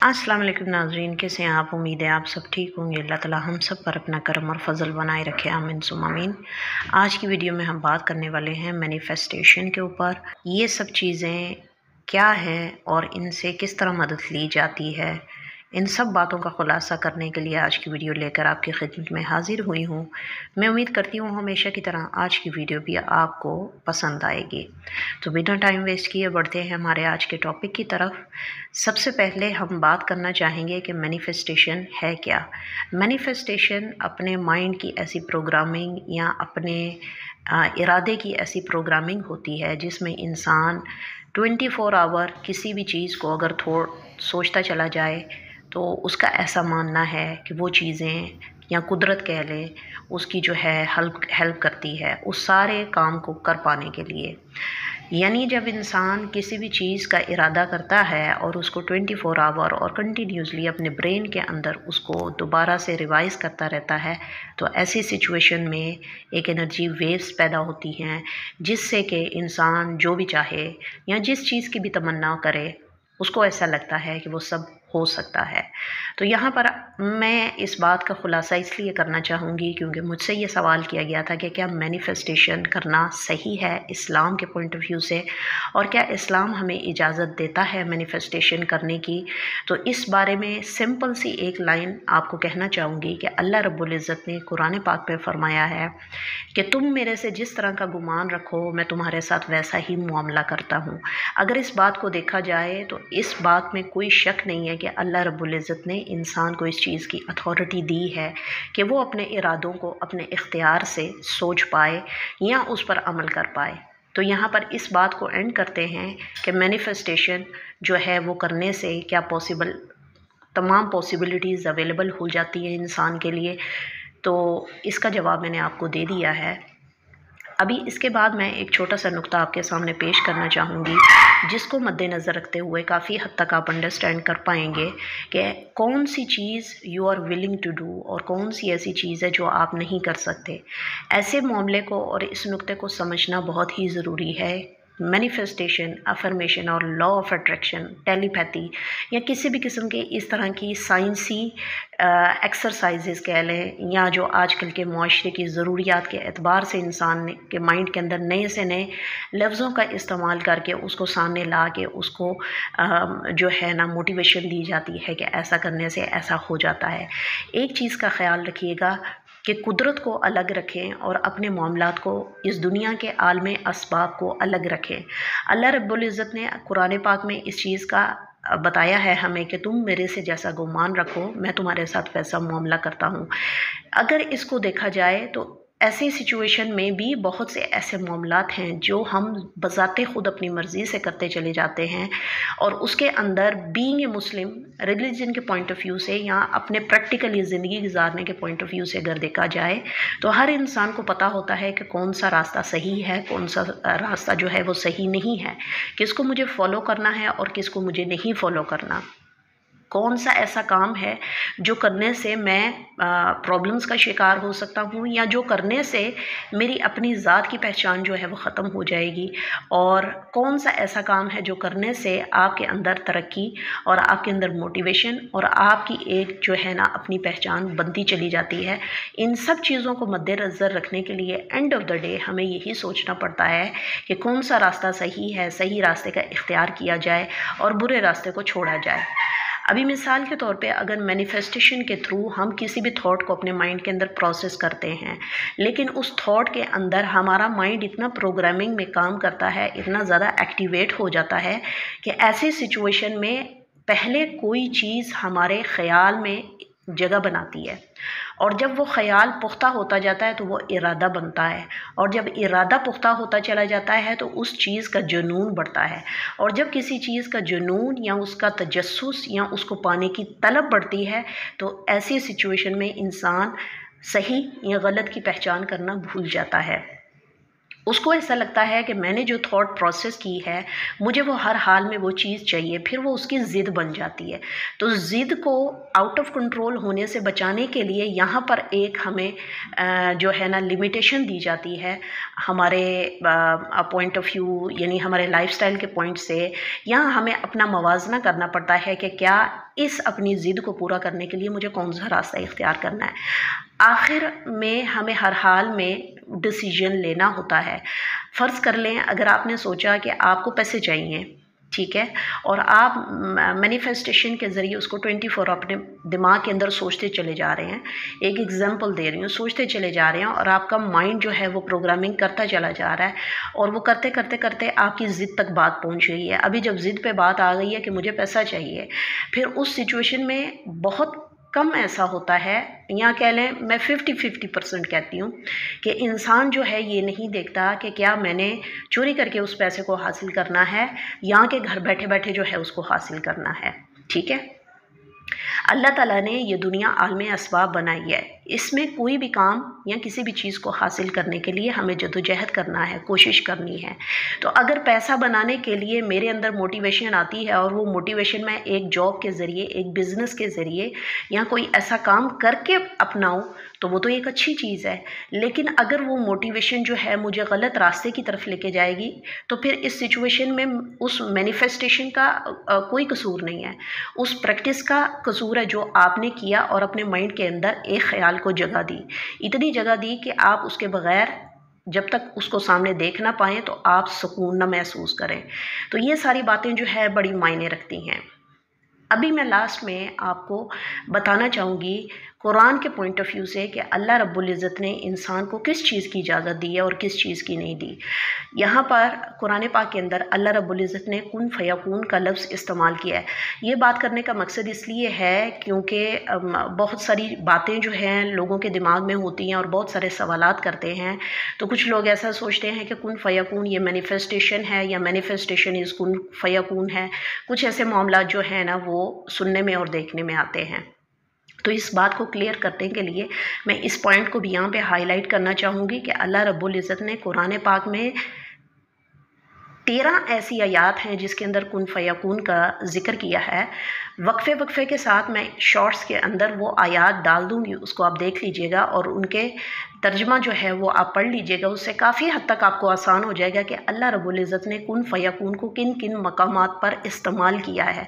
अस्सलाम वालेकुम नाज़रीन, कैसे हैं आप? उम्मीद है आप सब ठीक होंगे। अल्लाह ताला हम सब पर अपना करम और फजल बनाए रखे, आमीन सुम्मा आमीन। आज की वीडियो में हम बात करने वाले हैं मैनिफेस्टेशन के ऊपर। ये सब चीज़ें क्या हैं और इनसे किस तरह मदद ली जाती है, इन सब बातों का खुलासा करने के लिए आज की वीडियो लेकर आपकी खिदमत में हाजिर हुई हूँ। मैं उम्मीद करती हूँ हमेशा की तरह आज की वीडियो भी आपको पसंद आएगी। तो बिना टाइम वेस्ट किए बढ़ते हैं हमारे आज के टॉपिक की तरफ। सबसे पहले हम बात करना चाहेंगे कि मैनिफेस्टेशन है क्या। मैनिफेस्टेशन अपने माइंड की ऐसी प्रोग्रामिंग या अपने इरादे की ऐसी प्रोग्रामिंग होती है जिसमें इंसान 24 आवर किसी भी चीज़ को अगर सोचता चला जाए तो उसका ऐसा मानना है कि वो चीज़ें या कुदरत कह लें उसकी जो है हेल्प करती है उस सारे काम को कर पाने के लिए। यानी जब इंसान किसी भी चीज़ का इरादा करता है और उसको 24 आवर और कंटिन्यूसली अपने ब्रेन के अंदर उसको दोबारा से रिवाइज़ करता रहता है, तो ऐसी सिचुएशन में एक एनर्जी वेव्स पैदा होती हैं जिससे कि इंसान जो भी चाहे या जिस चीज़ की भी तमन्ना करे उसको ऐसा लगता है कि वो सब हो सकता है। तो यहाँ पर मैं इस बात का खुलासा इसलिए करना चाहूँगी क्योंकि मुझसे ये सवाल किया गया था कि क्या मैनिफेस्टेशन करना सही है इस्लाम के पॉइंट ऑफ व्यू से, और क्या इस्लाम हमें इजाज़त देता है मैनिफेस्टेशन करने की। तो इस बारे में सिंपल सी एक लाइन आपको कहना चाहूँगी कि अल्लाह रब्बुल इज़्ज़त ने कुरान पाक में फ़रमाया है कि तुम मेरे से जिस तरह का गुमान रखो मैं तुम्हारे साथ वैसा ही मुआमला करता हूँ। अगर इस बात को देखा जाए तो इस बात में कोई शक नहीं है कि अल्लाह रब्बुल इज़्ज़त ने इंसान को इस चीज़ की अथॉरिटी दी है कि वो अपने इरादों को अपने इख्तियार से सोच पाए या उस पर अमल कर पाए। तो यहाँ पर इस बात को एंड करते हैं कि मैनिफेस्टेशन जो है वो करने से क्या तमाम पॉसिबिलिटीज़ अवेलेबल हो जाती है इंसान के लिए। तो इसका जवाब मैंने आपको दे दिया है। अभी इसके बाद मैं एक छोटा सा नुक्ता आपके सामने पेश करना चाहूँगी जिसको मद्देनज़र रखते हुए काफ़ी हद तक आप अंडरस्टैंड कर पाएंगे कि कौन सी चीज़ you are willing to do और कौन सी ऐसी चीज़ है जो आप नहीं कर सकते। ऐसे मामले को और इस नुक्ते को समझना बहुत ही ज़रूरी है। मैनिफेस्टेशन, अफर्मेशन और लॉ ऑफ अट्रैक्शन, टेलीपैथी या किसी भी किस्म के इस तरह की साइंसी एक्सरसाइजेस कह लें या जो आजकल के माशरे की ज़रूरियात के एतबार से इंसान के माइंड के अंदर नए से नए लफ्ज़ों का इस्तेमाल करके उसको सामने ला के उसको जो है ना मोटिवेशन दी जाती है कि ऐसा करने से ऐसा हो जाता है। एक चीज़ का ख्याल रखिएगा कि कुदरत को अलग रखें और अपने मामलात को इस दुनिया के आलम असबाब को अलग रखें। अल्लाह रब्बुल इज़्ज़त ने कुरान पाक में इस चीज़ का बताया है हमें कि तुम मेरे से जैसा गुमान रखो मैं तुम्हारे साथ वैसा मामला करता हूँ। अगर इसको देखा जाए तो ऐसी सिचुएशन में भी बहुत से ऐसे मामलात हैं जो हम बज़ाते ख़ुद अपनी मर्ज़ी से करते चले जाते हैं और उसके अंदर बीइंग ए मुस्लिम रिलीजन के पॉइंट ऑफ व्यू से या अपने प्रैक्टिकली ज़िंदगी गुजारने के पॉइंट ऑफ व्यू से अगर देखा जाए तो हर इंसान को पता होता है कि कौन सा रास्ता सही है, कौन सा रास्ता जो है वो सही नहीं है, किसको मुझे फॉलो करना है और किसको मुझे नहीं फॉलो करना, कौन सा ऐसा काम है जो करने से मैं प्रॉब्लम्स का शिकार हो सकता हूँ या जो करने से मेरी अपनी ज़ात की पहचान जो है वो ख़त्म हो जाएगी, और कौन सा ऐसा काम है जो करने से आपके अंदर तरक्की और आपके अंदर मोटिवेशन और आपकी एक जो है ना अपनी पहचान बनती चली जाती है। इन सब चीज़ों को मद्देनज़र रखने के लिए एंड ऑफ द डे हमें यही सोचना पड़ता है कि कौन सा रास्ता सही है, सही रास्ते का इख्तियार किया जाए और बुरे रास्ते को छोड़ा जाए। अभी मिसाल के तौर पे अगर मैनिफेस्टेशन के थ्रू हम किसी भी थॉट को अपने माइंड के अंदर प्रोसेस करते हैं लेकिन उस थॉट के अंदर हमारा माइंड इतना प्रोग्रामिंग में काम करता है, इतना ज़्यादा एक्टिवेट हो जाता है कि ऐसी सिचुएशन में पहले कोई चीज़ हमारे ख़याल में जगह बनाती है और जब वो ख़याल पुख्ता होता जाता है तो वो इरादा बनता है, और जब इरादा पुख्ता होता चला जाता है तो उस चीज़ का जुनून बढ़ता है, और जब किसी चीज़ का जुनून या उसका तजस्सुस या उसको पाने की तलब बढ़ती है तो ऐसी सिचुएशन में इंसान सही या गलत की पहचान करना भूल जाता है। उसको ऐसा लगता है कि मैंने जो थॉट प्रोसेस की है मुझे वो हर हाल में वो चीज़ चाहिए, फिर वो उसकी ज़िद बन जाती है। तो ज़िद को आउट ऑफ कंट्रोल होने से बचाने के लिए यहाँ पर एक हमें जो है ना लिमिटेशन दी जाती है हमारे पॉइंट ऑफ व्यू, यानी हमारे लाइफस्टाइल के पॉइंट से। यहाँ हमें अपना मवाजना करना पड़ता है कि क्या इस अपनी ज़िद को पूरा करने के लिए मुझे कौन सा रास्ता इख्तियार करना है। आखिर में हमें हर हाल में डिसीजन लेना होता है। फ़र्ज़ कर लें अगर आपने सोचा कि आपको पैसे चाहिए, ठीक है, और आप मैनिफेस्टेशन के ज़रिए उसको 24 अपने दिमाग के अंदर सोचते चले जा रहे हैं। एक एग्जांपल दे रही हूँ, सोचते चले जा रहे हैं और आपका माइंड जो है वो प्रोग्रामिंग करता चला जा रहा है और वो करते करते करते आपकी ज़िद तक बात पहुँच गई है। अभी जब ज़िद पे बात आ गई है कि मुझे पैसा चाहिए, फिर उस सिचुएशन में बहुत कम ऐसा होता है, या कह लें मैं 50-50% कहती हूँ कि इंसान जो है ये नहीं देखता कि क्या मैंने चोरी करके उस पैसे को हासिल करना है या कि घर बैठे बैठे जो है उसको हासिल करना है। ठीक है, अल्लाह ताला ने ये दुनिया आलम असबाब बनाई है। इसमें कोई भी काम या किसी भी चीज़ को हासिल करने के लिए हमें जद्दोजहद करना है, कोशिश करनी है। तो अगर पैसा बनाने के लिए मेरे अंदर मोटिवेशन आती है और वो मोटिवेशन मैं एक जॉब के ज़रिए, एक बिज़नेस के ज़रिए या कोई ऐसा काम करके अपनाऊं तो वो तो एक अच्छी चीज़ है। लेकिन अगर वो मोटिवेशन जो है मुझे गलत रास्ते की तरफ लेके जाएगी तो फिर इस सिचुएशन में उस मैनिफेस्टेशन का कोई कसूर नहीं है, उस प्रैक्टिस का कसूर है जो आपने किया और अपने माइंड के अंदर एक ख्याल को जगह दी, इतनी जगह दी कि आप उसके बगैर जब तक उसको सामने देख ना पाएँ तो आप सुकून ना महसूस करें। तो ये सारी बातें जो है बड़ी मायने रखती हैं। अभी मैं लास्ट में आपको बताना चाहूँगी कुरान के पॉइंट ऑफ व्यू से कि अल्लाह रब्बुल इज़्ज़त ने इंसान को किस चीज़ की इजाज़त दी है और किस चीज़ की नहीं दी। यहाँ पर कुरान पाक के अंदर अल्लाह रब्बुल इज़्ज़त ने कुन फयकून का लफ्ज़ इस्तेमाल किया है। ये बात करने का मकसद इसलिए है क्योंकि बहुत सारी बातें जो हैं लोगों के दिमाग में होती हैं और बहुत सारे सवालात करते हैं। तो कुछ लोग ऐसा सोचते हैं कि कुन फयकून ये मैनिफेस्टेशन है या मैनिफेस्टेशन इज़ कुन फयकून है। कुछ ऐसे मामला जो हैं ना वो सुनने में और देखने में आते हैं। तो इस बात को क्लियर करने के लिए मैं इस पॉइंट को भी यहाँ पे हाईलाइट करना चाहूँगी कि अल्लाह रब्बुल इज़्ज़त ने कुरान पाक में 13 ऐसी आयात हैं जिसके अंदर कुन फयकून का ज़िक्र किया है। वक्फे वक्फे के साथ मैं शॉर्ट्स के अंदर वो आयात डाल दूँगी, उसको आप देख लीजिएगा और उनके तर्जमा जो है वो आप पढ़ लीजिएगा। उससे काफ़ी हद तक आपको आसान हो जाएगा कि अल्लाह रब्बुल इज़्ज़त ने कुन फयकून को किन किन मकामात पर इस्तेमाल किया है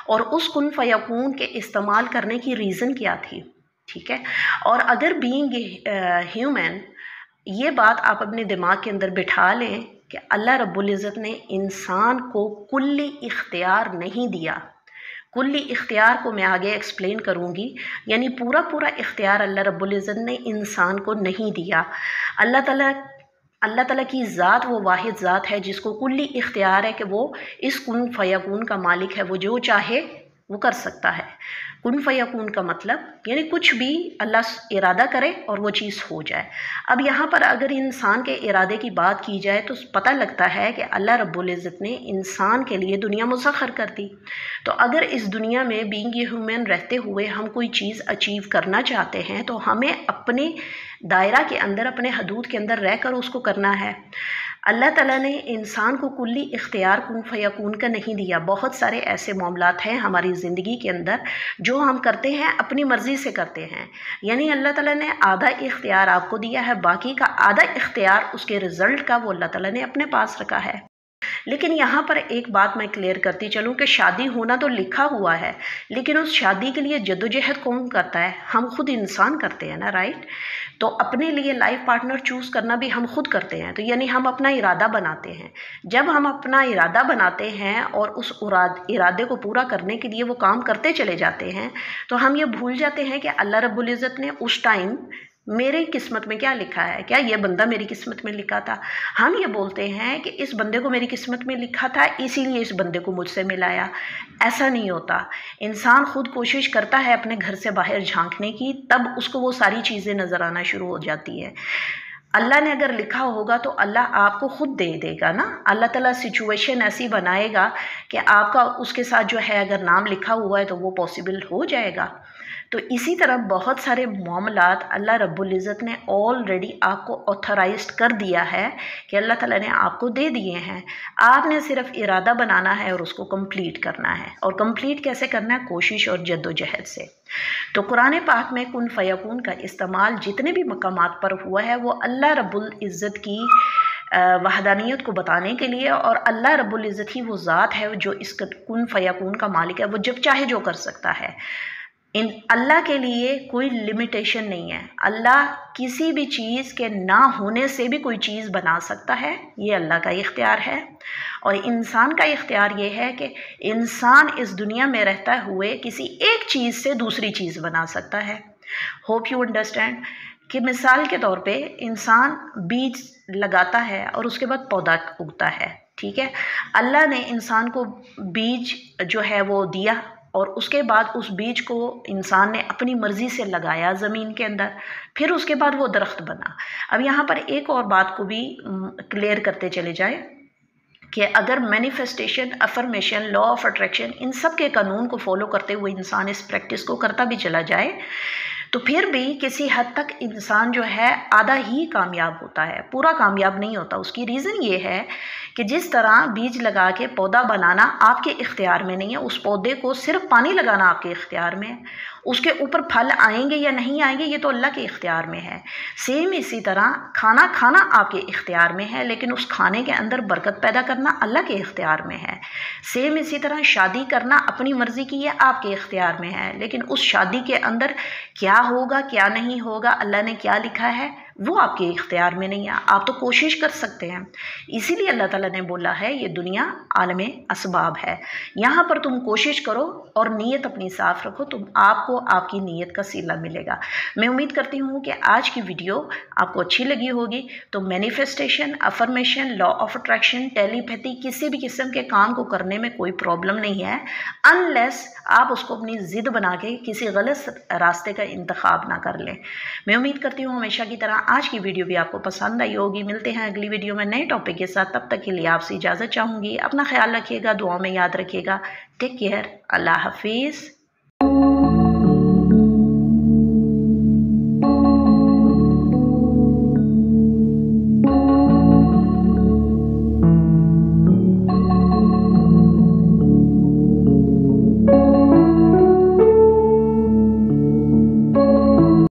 और उस कुन फयकून के इस्तेमाल करने की रीज़न क्या थी। ठीक है, और अगर बीइंग ह्यूमन ये बात आप अपने दिमाग के अंदर बिठा लें कि अल्लाह रब्बुल इज़्ज़त ने इंसान को कुल्ली इख्तियार नहीं दिया। कुल्ली इख्तियार को मैं आगे एक्सप्लेन करूँगी, यानी पूरा पूरा इख्तियार अल्लाह रब्बुल इज़्ज़त ने इंसान को नहीं दिया। अल्लाह ताला की ज़ात वो वाहिद ज़ात है जिसको कुल्ली इख्तियार है कि वो इस कुन फयकून का मालिक है, वो जो चाहे वो कर सकता है। कुन फयकून का मतलब यानी कुछ भी अल्लाह इरादा करे और वो चीज़ हो जाए। अब यहाँ पर अगर इंसान के इरादे की बात की जाए तो पता लगता है कि अल्लाह रब्बुल इज़्ज़त ने इंसान के लिए दुनिया मुसख्खर कर दी। तो अगर इस दुनिया में बीइंग ह्यूमन रहते हुए हम कोई चीज़ अचीव करना चाहते हैं तो हमें अपने दायरा के अंदर, अपने हदूद के अंदर रह कर उसको करना है। अल्लाह ताला ने इंसान को कुल्ली इख्तियार कुन फयकून का नहीं दिया। बहुत सारे ऐसे मामलात हैं हमारी ज़िंदगी के अंदर जो हम करते हैं अपनी मर्ज़ी से करते हैं, यानी अल्लाह ताला ने आधा इख्तियार आपको दिया है, बाकी का आधा इख्तियार उसके रिज़ल्ट का वो अल्लाह ताला ने अपने पास रखा है। लेकिन यहाँ पर एक बात मैं क्लियर करती चलूँ कि शादी होना तो लिखा हुआ है, लेकिन उस शादी के लिए जद्दोजहद कौन करता है? हम खुद इंसान करते हैं ना, राइट। तो अपने लिए लाइफ पार्टनर चूज़ करना भी हम खुद करते हैं। तो यानी हम अपना इरादा बनाते हैं। जब हम अपना इरादा बनाते हैं और उस इरादे को पूरा करने के लिए वो काम करते चले जाते हैं तो हम ये भूल जाते हैं कि अल्लाह रब्बुल इज़्ज़त ने उस टाइम मेरी किस्मत में क्या लिखा है, क्या ये बंदा मेरी किस्मत में लिखा था। हम ये बोलते हैं कि इस बंदे को मेरी किस्मत में लिखा था इसीलिए इस बंदे को मुझसे मिलाया। ऐसा नहीं होता। इंसान खुद कोशिश करता है अपने घर से बाहर झांकने की, तब उसको वो सारी चीज़ें नज़र आना शुरू हो जाती है। अल्लाह ने अगर लिखा होगा तो अल्लाह आपको खुद दे देगा ना। अल्लाह ताला सिचुएशन ऐसी बनाएगा कि आपका उसके साथ जो है अगर नाम लिखा हुआ है तो वो पॉसिबल हो जाएगा। تو اسی طرح بہت سارے معاملات اللہ رب العزت نے آلریڈی آپ کو آتھورائزڈ کر دیا ہے کہ اللہ تعالیٰ نے آپ کو دے دیے ہیں، آپ نے صرف ارادہ بنانا ہے اور اس کو کمپلیٹ کرنا ہے۔ اور کمپلیٹ کیسے کرنا ہے؟ کوشش اور جد و جہد سے۔ تو قرآن پاک میں کن فیکون کا استعمال جتنے بھی مقامات پر ہوا ہے وہ اللہ رب العزت کی وحدانیت کو بتانے کے لیے، اور اللہ رب العزت ہی وہ ذات ہے جو اس کن فیکون کا مالک ہے، وہ جب چاہے جو کر سکتا ہے۔ اللہ کے لیے کوئی لمیٹیشن نہیں ہے، اللہ کسی بھی چیز کے نہ ہونے سے بھی کوئی چیز بنا سکتا ہے، یہ اللہ کا اختیار ہے۔ اور انسان کا اختیار یہ ہے کہ انسان اس دنیا میں رہتا ہوئے کسی ایک چیز سے دوسری چیز بنا سکتا ہے۔ ہوپ یو انڈرسٹینڈ کہ مثال کے طور پہ انسان بیج لگاتا ہے اور اس کے بعد پودا اگتا ہے، ٹھیک ہے؟ اللہ نے انسان کو بیج جو ہے وہ دیا، اور اس کے بعد اس بیج کو انسان نے اپنی مرضی سے لگایا زمین کے اندر، پھر اس کے بعد وہ درخت بنا۔ اب یہاں پر ایک اور بات کو بھی کلیئر کرتے چلے جائیں کہ اگر manifestation, affirmation, law of attraction, ان سب کے قانون کو فالو کرتے ہوئے انسان اس پریکٹس کو کرتا بھی چلا جائے تو پھر بھی کسی حد تک انسان جو ہے آدھا ہی کامیاب ہوتا ہے، پورا کامیاب نہیں ہوتا۔ اس کی ریزن یہ ہے کہ جس طرح بیج لگا کے پودا بنانا آپ کے اختیار میں نہیں ہے، اس پودے کو صرف پانی لگانا آپ کے اختیار میں ہے، اس کے اوپر پھل آئیں گے یا نہیں آئیں گے یہ تو اللہ کے اختیار میں ہے۔ سیم اسی طرح کھانا کھانا آپ کے اختیار میں ہے، لیکن اس کھانے کے اندر برکت پیدا کرنا اللہ کے اختیار میں ہے۔ سیم اسی طرح شادی کرنا اپنی مرضی کی ہے، آپ کے اختیار میں ہے، لیکن اس شادی کے اندر کیا ہوگا کیا نہیں ہوگا، اللہ نے کیا لکھا ہے وہ آپ کے اختیار میں نہیں ہے۔ آپ تو کوشش کر سکتے ہیں، اسی لیے اللہ تعالیٰ نے بولا ہے یہ دنیا عالم اسباب ہے، یہاں پر تم کوشش کرو اور نیت اپنی صاف رکھو، تم آپ کو آپ کی نیت کا صلہ ملے گا۔ میں امید کرتی ہوں کہ آج کی ویڈیو آپ کو اچھی لگی ہوگی۔ تو manifestation, affirmation, law of attraction, telepathy, کسی بھی قسم کے کام کو کرنے میں کوئی پرابلم نہیں ہے، انلیس آپ اس کو اپنی ضد بنا کے کسی غلط راستے کا انتخاب نہ کر لیں۔ میں امید کرتی ہوں ہمیشہ کی طرح آج کی ویڈیو بھی آپ کو پسند آئی ہوگی۔ ملتے ہیں اگلی ویڈیو میں نئے ٹاپک کے ساتھ، تب تک کے لیے آپ سے اجازت چاہوں گی۔ اپنا خیال رکھیے گا، دعاؤں میں یاد رکھیے گا۔ ٹیک کیئر، اللہ حافظ۔